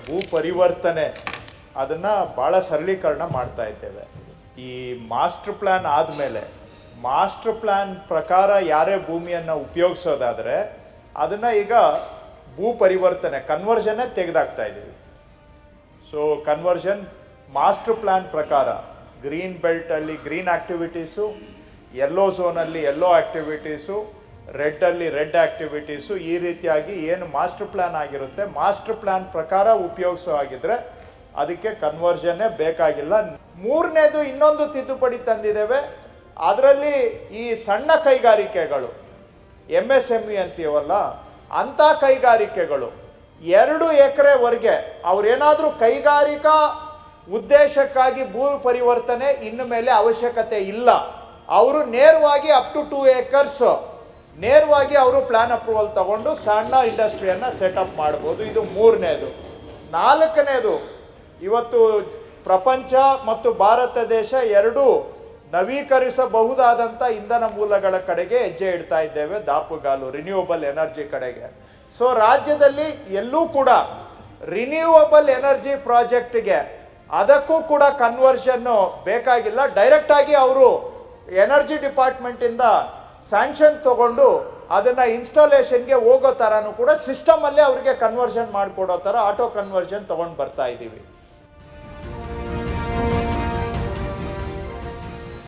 ಭೂ ಪರಿವರ್ತನೆ ಅದನ್ನು ಭಾಳ ಸರಳೀಕರಣ ಮಾಡ್ತಾ ಇದ್ದೇವೆ. ಈ ಮಾಸ್ಟರ್ ಪ್ಲ್ಯಾನ್ ಆದಮೇಲೆ ಮಾಸ್ಟರ್ ಪ್ಲ್ಯಾನ್ ಪ್ರಕಾರ ಯಾರೇ ಭೂಮಿಯನ್ನು ಉಪಯೋಗಿಸೋದಾದರೆ ಅದನ್ನು ಈಗ ಭೂ ಪರಿವರ್ತನೆ ಕನ್ವರ್ಷನ್ನೇ ತೆಗೆದಾಕ್ತಾ ಇದ್ದೀವಿ. ಸೊ ಕನ್ವರ್ಷನ್ ಮಾಸ್ಟರ್ ಪ್ಲ್ಯಾನ್ ಪ್ರಕಾರ ಗ್ರೀನ್ ಬೆಲ್ಟಲ್ಲಿ ಗ್ರೀನ್ ಆ್ಯಕ್ಟಿವಿಟೀಸು, ಯೆಲ್ಲೋ ಝೋನಲ್ಲಿ ಯೆಲ್ಲೋ ಆ್ಯಕ್ಟಿವಿಟೀಸು, ರೆಡ್ಡಲ್ಲಿ ರೆಡ್ ಆ್ಯಕ್ಟಿವಿಟೀಸು, ಈ ರೀತಿಯಾಗಿ ಏನು ಮಾಸ್ಟರ್ ಪ್ಲ್ಯಾನ್ ಆಗಿರುತ್ತೆ ಮಾಸ್ಟರ್ ಪ್ಲ್ಯಾನ್ ಪ್ರಕಾರ ಉಪಯೋಗಿಸೋ ಆಗಿದ್ರೆ ಅದಕ್ಕೆ ಕನ್ವರ್ಷನ್ನೇ ಬೇಕಾಗಿಲ್ಲ. ಮೂರನೇದು ಇನ್ನೊಂದು ತಿದ್ದುಪಡಿ ತಂದಿದ್ದೇವೆ. ಅದರಲ್ಲಿ ಈ ಸಣ್ಣ ಕೈಗಾರಿಕೆಗಳು MSME ಅಂತೀವಲ್ಲ, ಅಂಥ ಕೈಗಾರಿಕೆಗಳು 2 ಎಕರೆವರೆಗೆ ಅವ್ರೇನಾದರೂ ಕೈಗಾರಿಕಾ ಉದ್ದೇಶಕ್ಕಾಗಿ ಭೂ ಪರಿವರ್ತನೆ ಇನ್ನು ಮೇಲೆ ಅವಶ್ಯಕತೆ ಇಲ್ಲ. ಅವರು ನೇರವಾಗಿ ಅಪ್ ಟು 2 acres ನೇರವಾಗಿ ಅವರು ಪ್ಲಾನ್ ಅಪ್ರೂವಲ್ ತಗೊಂಡು ಸಣ್ಣ ಇಂಡಸ್ಟ್ರಿಯನ್ನು ಸೆಟಪ್ ಮಾಡ್ಬೋದು. ಇದು ಮೂರನೇದು. ನಾಲ್ಕನೇದು, ಇವತ್ತು ಪ್ರಪಂಚ ಮತ್ತು ಭಾರತ ದೇಶ ಎರಡೂ ನವೀಕರಿಸಬಹುದಾದಂಥ ಇಂಧನ ಮೂಲಗಳ ಕಡೆಗೆ ಹೆಜ್ಜೆ ಇಡ್ತಾ ಇದ್ದೇವೆ, ದಾಪುಗಾಲು ರಿನ್ಯೂವಬಲ್ ಎನರ್ಜಿ ಕಡೆಗೆ. ಸೊ ರಾಜ್ಯದಲ್ಲಿ ಎಲ್ಲೂ ಕೂಡ ರಿನ್ಯೂವಬಲ್ ಎನರ್ಜಿ ಪ್ರಾಜೆಕ್ಟ್ಗೆ ಅದಕ್ಕೂ ಕೂಡ ಕನ್ವರ್ಷನ್ನು ಬೇಕಾಗಿಲ್ಲ. ಡೈರೆಕ್ಟಾಗಿ ಅವರು ಎನರ್ಜಿ ಡಿಪಾರ್ಟ್ಮೆಂಟಿಂದ ಸ್ಯಾಂಕ್ಷನ್ ತಗೊಂಡು ಅದನ್ನು ಇನ್ಸ್ಟಾಲೇಷನ್ಗೆ ಹೋಗೋ ಥರನೂ ಕೂಡ ಸಿಸ್ಟಮಲ್ಲೇ ಅವರಿಗೆ ಕನ್ವರ್ಷನ್ ಮಾಡಿಕೊಡೋ ಥರ ಆಟೋ ಕನ್ವರ್ಷನ್ ತೊಗೊಂಡು ಬರ್ತಾ ಇದ್ದೀವಿ.